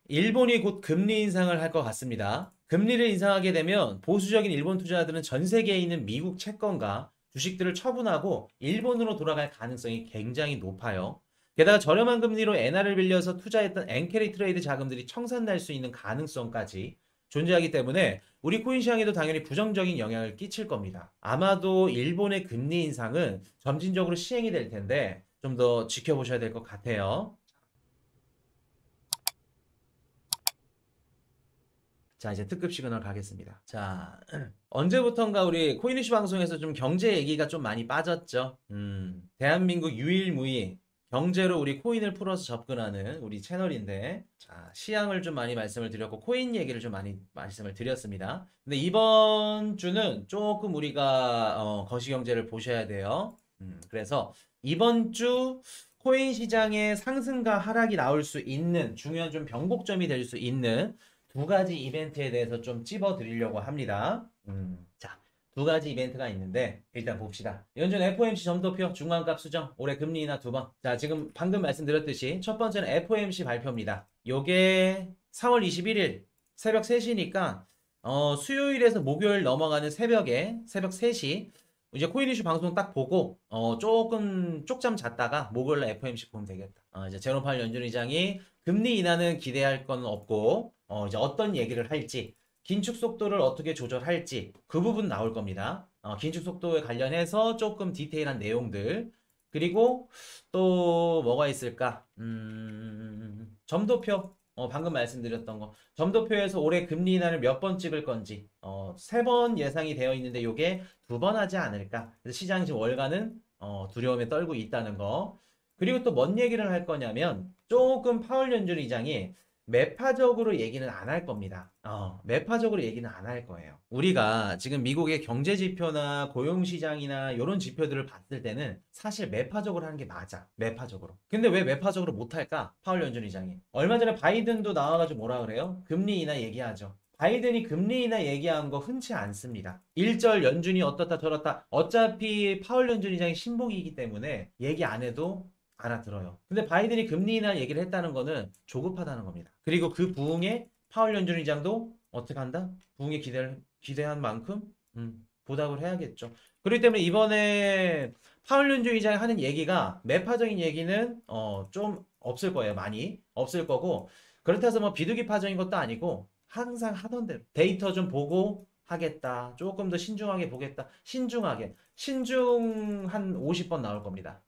일본이 곧 금리 인상을 할 것 같습니다. 금리를 인상하게 되면 보수적인 일본 투자자들은 전 세계에 있는 미국 채권과 주식들을 처분하고 일본으로 돌아갈 가능성이 굉장히 높아요. 게다가 저렴한 금리로 엔화를 빌려서 투자했던 엔캐리 트레이드 자금들이 청산날 수 있는 가능성까지 존재하기 때문에 우리 코인 시장에도 당연히 부정적인 영향을 끼칠 겁니다. 아마도 일본의 금리 인상은 점진적으로 시행이 될 텐데 좀 더 지켜보셔야 될 것 같아요. 자, 이제 특급 시그널 가겠습니다. 자, 언제부턴가 우리 코인이슈 방송에서 좀 경제 얘기가 좀 많이 빠졌죠. 대한민국 유일무이 경제로 우리 코인을 풀어서 접근하는 우리 채널인데, 자, 시향을 좀 많이 말씀을 드렸고, 코인 얘기를 좀 많이 말씀을 드렸습니다. 근데 이번 주는 조금 우리가, 거시경제를 보셔야 돼요. 그래서 이번 주 코인 시장의 상승과 하락이 나올 수 있는 중요한 좀 변곡점이 될 수 있는 두 가지 이벤트에 대해서 좀 찝어 드리려고 합니다. 자, 두 가지 이벤트가 있는데 일단 봅시다. 연준 FOMC 점도표 중간값 수정 올해 금리 인하 두 번. 자, 지금 방금 말씀드렸듯이 첫 번째는 FOMC 발표입니다. 요게 4월 21일 새벽 3시니까 수요일에서 목요일 넘어가는 새벽에 새벽 3시 이제 코인 이슈 방송 딱 보고 조금 쪽잠 잤다가 목요일날 FOMC 보면 되겠다. 이제 제롬 파월 연준 의장이 금리 인하는 기대할 건 없고 이제 어떤 얘기를 할지 긴축 속도를 어떻게 조절할지 그 부분 나올 겁니다. 긴축 속도에 관련해서 조금 디테일한 내용들 그리고 또 뭐가 있을까? 점도표 방금 말씀드렸던 거 점도표에서 올해 금리 인하를 몇 번 찍을 건지 3번 예상이 되어 있는데 요게 2번 하지 않을까. 그래서 시장이 지금 월간은 두려움에 떨고 있다는 거. 그리고 또 뭔 얘기를 할 거냐면 조금 파월 연준 의장이 매파적으로 얘기는 안 할 겁니다. 매파적으로 얘기는 안 할 거예요. 우리가 지금 미국의 경제 지표나 고용 시장이나 이런 지표들을 봤을 때는 사실 매파적으로 하는 게 맞아. 매파적으로. 근데 왜 매파적으로 못 할까? 파월 연준 의장이. 얼마 전에 바이든도 나와가지고 뭐라 그래요? 금리 인하 얘기하죠. 바이든이 금리 인하 얘기한 거 흔치 않습니다. 일절 연준이 어떻다 저렇다. 어차피 파월 연준 의장이 신봉이기 때문에 얘기 안 해도 알아들어요. 근데 바이든이 금리 인하 얘기를 했다는 거는 조급하다는 겁니다. 그리고 그 부응에 파월 연준 의장도 어떻게 한다? 부응에 기대한 만큼 보답을 해야겠죠. 그렇기 때문에 이번에 파월 연준 의장이 하는 얘기가 매파적인 얘기는 좀 없을 거예요. 많이 없을 거고 그렇다 해서 뭐 비둘기파적인 것도 아니고 항상 하던 대로 데이터 좀 보고 하겠다. 조금 더 신중하게 보겠다. 신중하게. 신중 한 50번 나올 겁니다.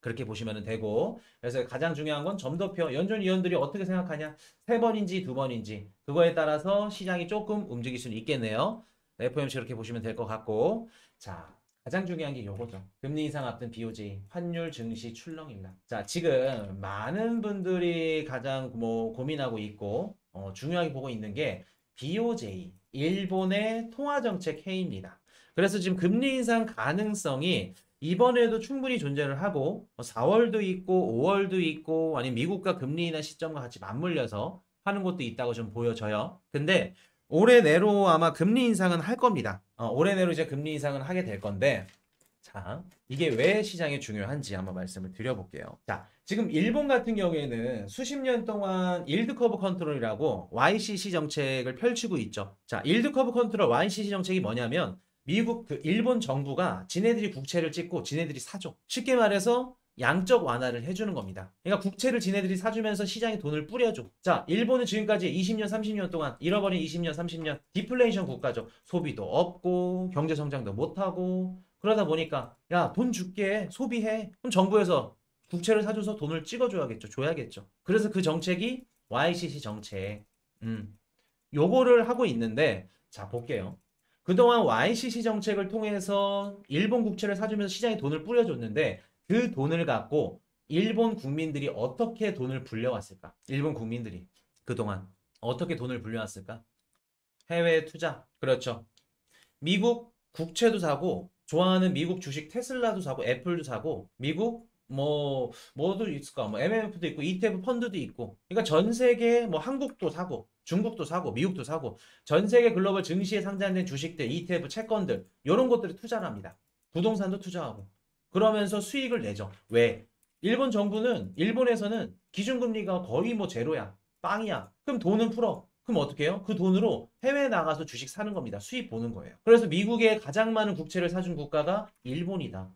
그렇게 보시면 되고. 그래서 가장 중요한 건 점도표. 연준 위원들이 어떻게 생각하냐. 3번인지 2번인지. 그거에 따라서 시장이 조금 움직일 수는 있겠네요. FOMC 그렇게 보시면 될 것 같고. 자, 가장 중요한 게 요거죠. 금리 인상 앞둔 BOJ, 환율 증시 출렁입니다. 자, 지금 많은 분들이 가장 뭐 고민하고 있고, 중요하게 보고 있는 게 BOJ, 일본의 통화정책 회의입니다. 그래서 지금 금리 인상 가능성이 이번에도 충분히 존재를 하고 4월도 있고 5월도 있고 아니면 미국과 금리 인하 시점과 같이 맞물려서 하는 것도 있다고 좀 보여져요. 근데 올해 내로 아마 금리 인상은 할 겁니다. 올해 내로 이제 금리 인상은 하게 될 건데 자, 이게 왜 시장에 중요한지 한번 말씀을 드려볼게요. 자, 지금 일본 같은 경우에는 수십 년 동안 일드 커브 컨트롤이라고 YCC 정책을 펼치고 있죠. 자, 일드 커브 컨트롤 YCC 정책이 뭐냐면 미국 그 일본 정부가 지네들이 국채를 찍고 지네들이 사줘. 쉽게 말해서 양적 완화를 해주는 겁니다. 그러니까 국채를 지네들이 사주면서 시장에 돈을 뿌려줘. 자, 일본은 지금까지 20년, 30년 동안 잃어버린 20년, 30년 디플레이션 국가죠. 소비도 없고 경제 성장도 못하고 그러다 보니까 야, 돈 줄게. 소비해. 그럼 정부에서 국채를 사줘서 돈을 찍어줘야겠죠. 줘야겠죠. 그래서 그 정책이 YCC 정책. 요거를 하고 있는데 자, 볼게요. 그동안 YCC 정책을 통해서 일본 국채를 사주면서 시장에 돈을 뿌려줬는데 그 돈을 갖고 일본 국민들이 어떻게 돈을 불려왔을까? 일본 국민들이 그동안 어떻게 돈을 불려왔을까? 해외 투자. 그렇죠. 미국 국채도 사고 좋아하는 미국 주식 테슬라도 사고 애플도 사고 미국 뭐도 있을까? 뭐 MMF도 있고 ETF 펀드도 있고. 그러니까 전 세계 뭐 한국도 사고 중국도 사고 미국도 사고 전 세계 글로벌 증시에 상장된 주식들, ETF 채권들 이런 것들이 투자를 합니다. 부동산도 투자하고. 그러면서 수익을 내죠. 왜? 일본 정부는 일본에서는 기준금리가 거의 뭐 제로야. 빵이야. 그럼 돈은 풀어. 그럼 어떻게 해요? 그 돈으로 해외에 나가서 주식 사는 겁니다. 수입 보는 거예요. 그래서 미국에 가장 많은 국채를 사준 국가가 일본이다.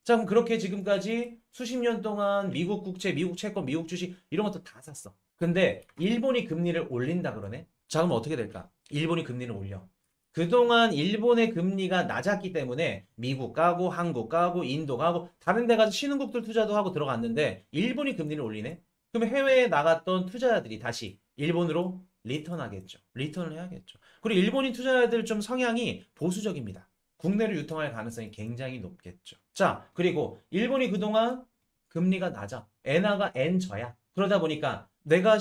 자, 그럼 그렇게 지금까지 수십 년 동안 미국 국채, 미국 채권, 미국 주식 이런 것도 다 샀어. 근데 일본이 금리를 올린다 그러네? 자, 그럼 어떻게 될까? 일본이 금리를 올려. 그동안 일본의 금리가 낮았기 때문에 미국 가고 한국 가고 인도 가고 다른 데 가서 신흥국들 투자도 하고 들어갔는데 일본이 금리를 올리네? 그럼 해외에 나갔던 투자자들이 다시 일본으로 리턴하겠죠. 리턴을 해야겠죠. 그리고 일본인 투자자들 좀 성향이 보수적입니다. 국내로 유통할 가능성이 굉장히 높겠죠. 자, 그리고 일본이 그동안 금리가 낮아. 엔화가 엔저야. 그러다 보니까 내가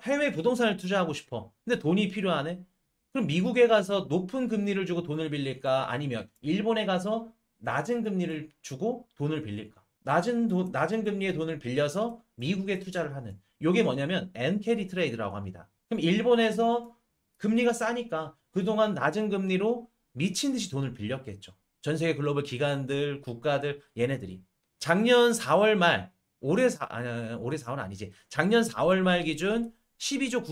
해외 부동산을 투자하고 싶어. 근데 돈이 필요하네. 그럼 미국에 가서 높은 금리를 주고 돈을 빌릴까? 아니면 일본에 가서 낮은 금리를 주고 돈을 빌릴까? 낮은 금리의 돈을 빌려서 미국에 투자를 하는. 요게 뭐냐면 엔캐리 트레이드라고 합니다. 그럼 일본에서 금리가 싸니까 그동안 낮은 금리로 미친 듯이 돈을 빌렸겠죠. 전 세계 글로벌 기관들, 국가들, 얘네들이. 작년 4월 말, 올해 4월 아니지. 작년 4월 말 기준 12조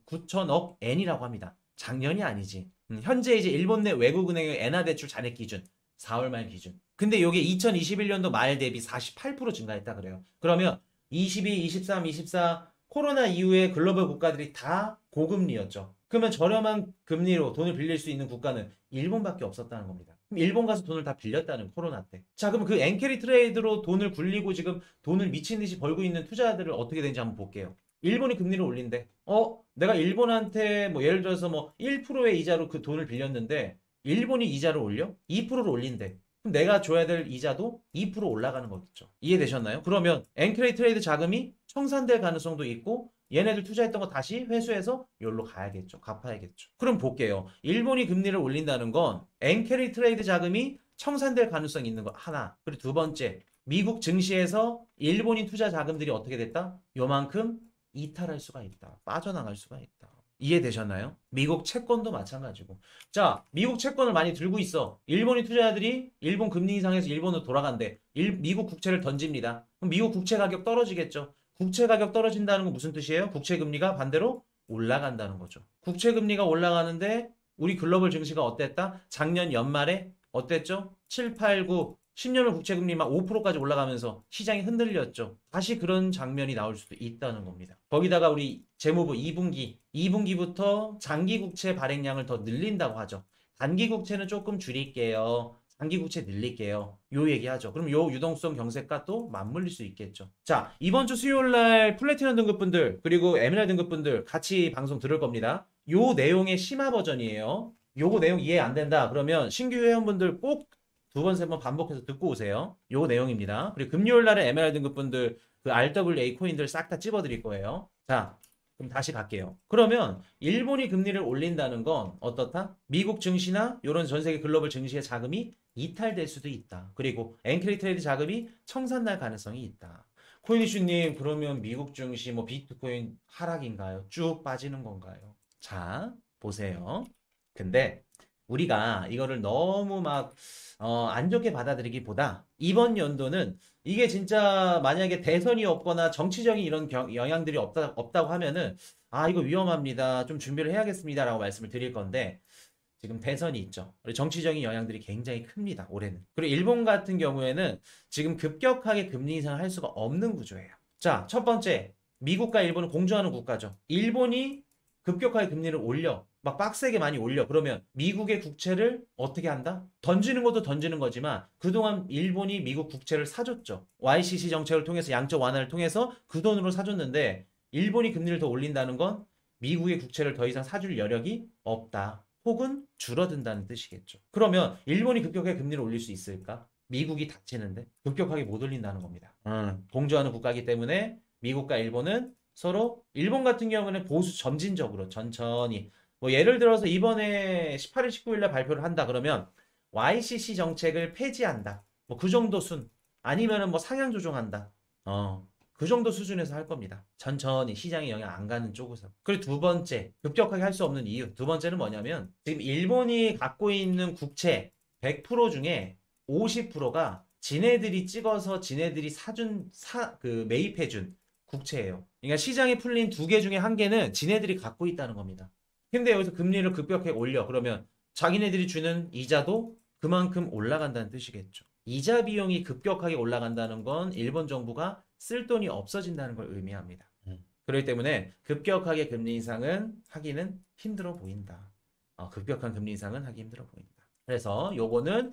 9천억 엔이라고 합니다. 작년이 아니지. 현재 이제 일본 내 외국은행의 엔화 대출 잔액 기준 4월 말 기준. 근데 이게 2021년도 말 대비 48% 증가했다 그래요. 그러면 22, 23, 24 코로나 이후에 글로벌 국가들이 다 고금리였죠. 그러면 저렴한 금리로 돈을 빌릴 수 있는 국가는 일본밖에 없었다는 겁니다. 그럼 일본 가서 돈을 다 빌렸다는 코로나 때. 자, 그럼 그 엔캐리 트레이드로 돈을 굴리고 지금 돈을 미친 듯이 벌고 있는 투자자들을 어떻게 되는지 한번 볼게요. 일본이 금리를 올린대. 내가 일본한테 뭐 예를 들어서 뭐 1%의 이자로 그 돈을 빌렸는데 일본이 이자를 올려? 2%를 올린대. 그럼 내가 줘야 될 이자도 2% 올라가는 거겠죠. 이해되셨나요? 그러면 엔캐리 트레이드 자금이 청산될 가능성도 있고 얘네들 투자했던 거 다시 회수해서 여기로 가야겠죠. 갚아야겠죠. 그럼 볼게요. 일본이 금리를 올린다는 건 엔캐리 트레이드 자금이 청산될 가능성이 있는 거 하나. 그리고 두 번째, 미국 증시에서 일본인 투자 자금들이 어떻게 됐다? 요만큼 이탈할 수가 있다. 빠져나갈 수가 있다. 이해되셨나요? 미국 채권도 마찬가지고. 자, 미국 채권을 많이 들고 있어. 일본인 투자자들이 일본 금리 인상해서 일본으로 돌아간대. 미국 국채를 던집니다. 그럼 미국 국채 가격 떨어지겠죠. 국채 가격 떨어진다는 건 무슨 뜻이에요? 국채 금리가 반대로 올라간다는 거죠. 국채 금리가 올라가는데 우리 글로벌 증시가 어땠다? 작년 연말에 어땠죠? 7, 8, 9, 10년물 국채 금리 막 5%까지 올라가면서 시장이 흔들렸죠. 다시 그런 장면이 나올 수도 있다는 겁니다. 거기다가 우리 재무부 2분기부터 장기 국채 발행량을 더 늘린다고 하죠. 단기 국채는 조금 줄일게요. 장기 국채 늘릴게요. 요 얘기하죠. 그럼 요 유동성 경색과 또 맞물릴 수 있겠죠. 자, 이번 주 수요일 날 플래티넘 등급분들 그리고 에메랄드 등급분들 같이 방송 들을 겁니다. 요 내용의 심화 버전이에요. 요거 내용 이해 안 된다. 그러면 신규 회원분들 꼭 두 번, 세 번 반복해서 듣고 오세요. 요 내용입니다. 그리고 금요일 날에 에메랄드 등급분들 그 RWA 코인들 싹 다 찝어드릴 거예요. 자, 그럼 다시 갈게요. 그러면 일본이 금리를 올린다는 건 어떻다? 미국 증시나 이런 전 세계 글로벌 증시의 자금이 이탈될 수도 있다. 그리고 엔캐리 트레이드 자금이 청산날 가능성이 있다. 코인이슈님, 그러면 미국 증시 뭐 비트코인 하락인가요? 쭉 빠지는 건가요? 자, 보세요. 근데 우리가 이거를 너무 막 안 좋게 받아들이기보다 이번 연도는 이게 진짜 만약에 대선이 없거나 정치적인 이런 영향들이 없다고 하면은 이거 위험합니다. 좀 준비를 해야겠습니다라고 말씀을 드릴 건데 지금 대선이 있죠. 정치적인 영향들이 굉장히 큽니다. 올해는. 그리고 일본 같은 경우에는 지금 급격하게 금리 인상을 할 수가 없는 구조예요. 자, 첫 번째, 미국과 일본은 공조하는 국가죠. 일본이 급격하게 금리를 올려. 막 빡세게 많이 올려. 그러면 미국의 국채를 어떻게 한다? 던지는 것도 던지는 거지만 그동안 일본이 미국 국채를 사줬죠. YCC 정책을 통해서 양적 완화를 통해서 그 돈으로 사줬는데 일본이 금리를 더 올린다는 건 미국의 국채를 더 이상 사줄 여력이 없다. 혹은 줄어든다는 뜻이겠죠. 그러면 일본이 급격하게 금리를 올릴 수 있을까? 미국이 닥치는데 급격하게 못 올린다는 겁니다. 공조하는 국가이기 때문에 미국과 일본은 서로 일본 같은 경우는 보수 점진적으로 천천히 뭐 예를 들어서 이번에 18일, 19일 날 발표를 한다 그러면 YCC 정책을 폐지한다. 뭐 그 정도 순 아니면은 뭐 상향 조정한다. 그 정도 수준에서 할 겁니다. 천천히 시장에 영향 안 가는 쪽에서. 그리고 두 번째, 급격하게 할 수 없는 이유. 두 번째는 뭐냐면 지금 일본이 갖고 있는 국채 100% 중에 50%가 지네들이 찍어서 지네들이 매입해준 국채예요. 그러니까 시장에 풀린 두 개 중에 한 개는 지네들이 갖고 있다는 겁니다. 근데 여기서 금리를 급격하게 올려. 그러면 자기네들이 주는 이자도 그만큼 올라간다는 뜻이겠죠. 이자 비용이 급격하게 올라간다는 건 일본 정부가 쓸 돈이 없어진다는 걸 의미합니다. 그렇기 때문에 급격하게 금리 인상은 하기는 힘들어 보인다. 급격한 금리 인상은 하기 힘들어 보인다. 그래서 요거는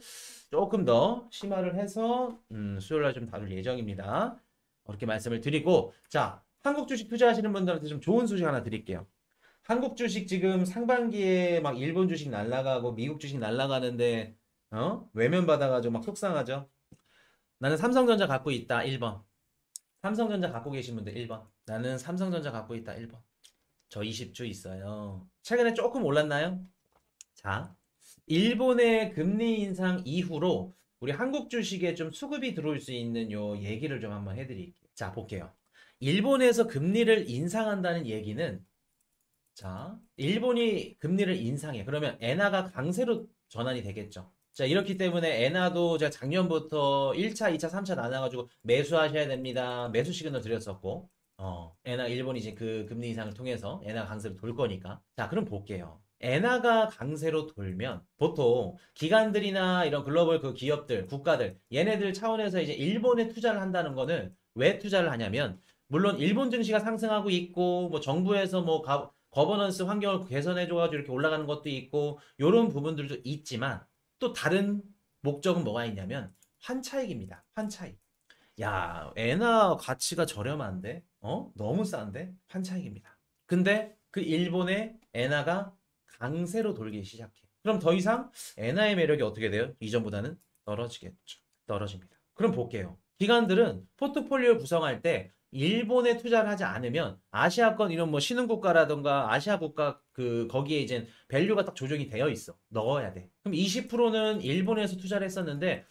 조금 더 심화를 해서 수요일날 좀 다룰 예정입니다. 그렇게 말씀을 드리고, 자, 한국 주식 투자하시는 분들한테 좀 좋은 소식 하나 드릴게요. 한국 주식 지금 상반기에 막 일본 주식 날라가고 미국 주식 날라가는데 외면 받아가지고 막 속상하죠. 나는 삼성전자 갖고 있다 1번. 삼성전자 갖고 계신 분들 1번. 나는 삼성전자 갖고 있다 1번. 저 20주 있어요. 최근에 조금 올랐나요? 자, 일본의 금리 인상 이후로 우리 한국 주식에 좀 수급이 들어올 수 있는 요 얘기를 좀 한번 해드릴게요. 자, 볼게요. 일본에서 금리를 인상한다는 얘기는, 자, 일본이 금리를 인상해. 그러면 엔화가 강세로 전환이 되겠죠. 자, 이렇기 때문에 엔화도 제가 작년부터 1차, 2차, 3차 나눠가지고 매수하셔야 됩니다. 매수 시그널 드렸었고, 엔화 일본이 이제 그 금리 인상을 통해서 엔화 강세로 돌 거니까. 자, 그럼 볼게요. 엔화가 강세로 돌면 보통 기관들이나 이런 글로벌 그 기업들, 국가들, 얘네들 차원에서 이제 일본에 투자를 한다는 거는 왜 투자를 하냐면, 물론 일본 증시가 상승하고 있고, 뭐 정부에서 뭐 거버넌스 환경을 개선해줘가지고 이렇게 올라가는 것도 있고, 요런 부분들도 있지만, 또 다른 목적은 뭐가 있냐면 환차익입니다. 환차익. 야, 엔화 가치가 저렴한데? 너무 싼데? 환차익입니다. 근데 그 일본의 엔화가 강세로 돌기 시작해. 그럼 더 이상 엔화의 매력이 어떻게 돼요? 이전보다는 떨어지겠죠. 떨어집니다. 그럼 볼게요. 기관들은 포트폴리오 구성할 때 일본에 투자를 하지 않으면 아시아권 이런 뭐 신흥국가라던가 아시아 국가 거기에 이제 밸류가 딱 조정이 되어 있어. 넣어야 돼. 그럼 20%는 일본에서 투자를 했었는데,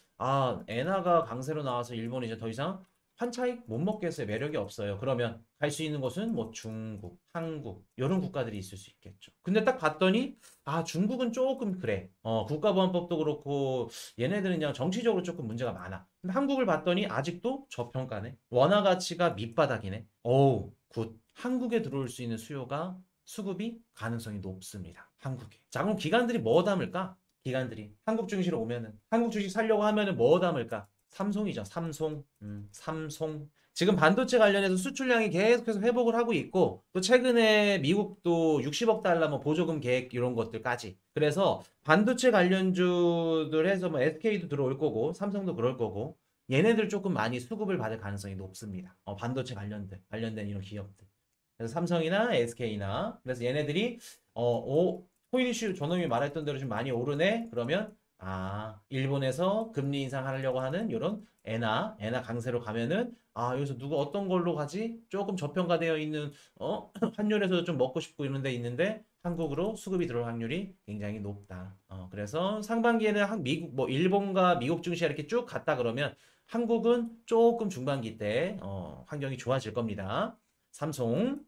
엔화가 강세로 나와서 일본이 이제 더 이상 환차익 못 먹겠어요. 매력이 없어요. 그러면 갈 수 있는 곳은 뭐 중국, 한국 이런 국가들이 있을 수 있겠죠. 근데 딱 봤더니 중국은 조금 그래. 국가보안법도 그렇고 얘네들은 그냥 정치적으로 조금 문제가 많아. 근데 한국을 봤더니 아직도 저평가네. 원화 가치가 밑바닥이네. 오우 굿. 한국에 들어올 수 있는 수급이 가능성이 높습니다. 한국에. 자, 그럼 기관들이 뭐 담을까? 기관들이 한국 증시로 오면은 한국 주식 살려고 하면은 뭐 담을까? 삼성이죠. 삼성. 지금 반도체 관련해서 수출량이 계속해서 회복을 하고 있고, 또 최근에 미국도 60억 달러 뭐 보조금 계획 이런 것들까지. 그래서 반도체 관련주들 해서 뭐 SK도 들어올 거고, 삼성도 그럴 거고, 얘네들 조금 많이 수급을 받을 가능성이 높습니다. 반도체 관련된 이런 기업들. 그래서 삼성이나 SK나, 그래서 얘네들이 코인 이슈 저놈이 말했던 대로 좀 많이 오르네. 그러면 일본에서 금리 인상하려고 하는 이런 엔화 강세로 가면은 여기서 누가 어떤 걸로 가지? 조금 저평가되어 있는 환율에서도 좀 먹고 싶고 이런 데 있는데 한국으로 수급이 들어올 확률이 굉장히 높다. 그래서 상반기에는 일본과 미국 증시가 이렇게 쭉 갔다 그러면 한국은 조금 중반기 때 환경이 좋아질 겁니다. 삼성.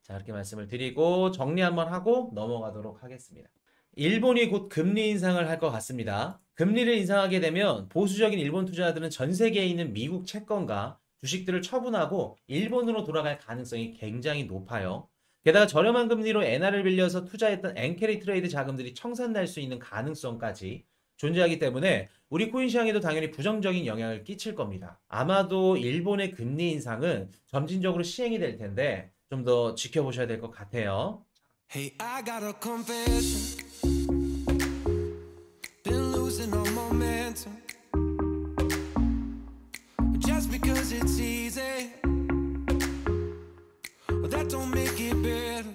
자, 이렇게 말씀을 드리고 정리 한번 하고 넘어가도록 하겠습니다. 일본이 곧 금리 인상을 할 것 같습니다. 금리를 인상하게 되면 보수적인 일본 투자자들은 전 세계에 있는 미국 채권과 주식들을 처분하고 일본으로 돌아갈 가능성이 굉장히 높아요. 게다가 저렴한 금리로 엔화를 빌려서 투자했던 엔캐리 트레이드 자금들이 청산날 수 있는 가능성까지 존재하기 때문에 우리 코인 시장에도 당연히 부정적인 영향을 끼칠 겁니다. 아마도 일본의 금리 인상은 점진적으로 시행이 될 텐데 좀 더 지켜보셔야 될 것 같아요. Hey, I got a confession. Been losing all momentum. Just because it's easy, well, that don't make it better.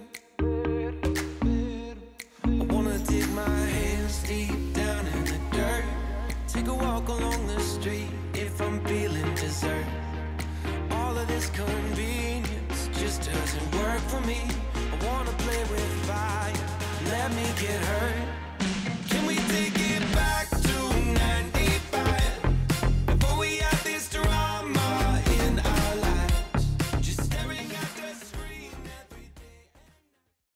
I wanna dig my hands deep down in the dirt. Take a walk along the street if I'm feeling dessert. All of this convenience just doesn't work for me. I wanna play with fire, let me get hurt.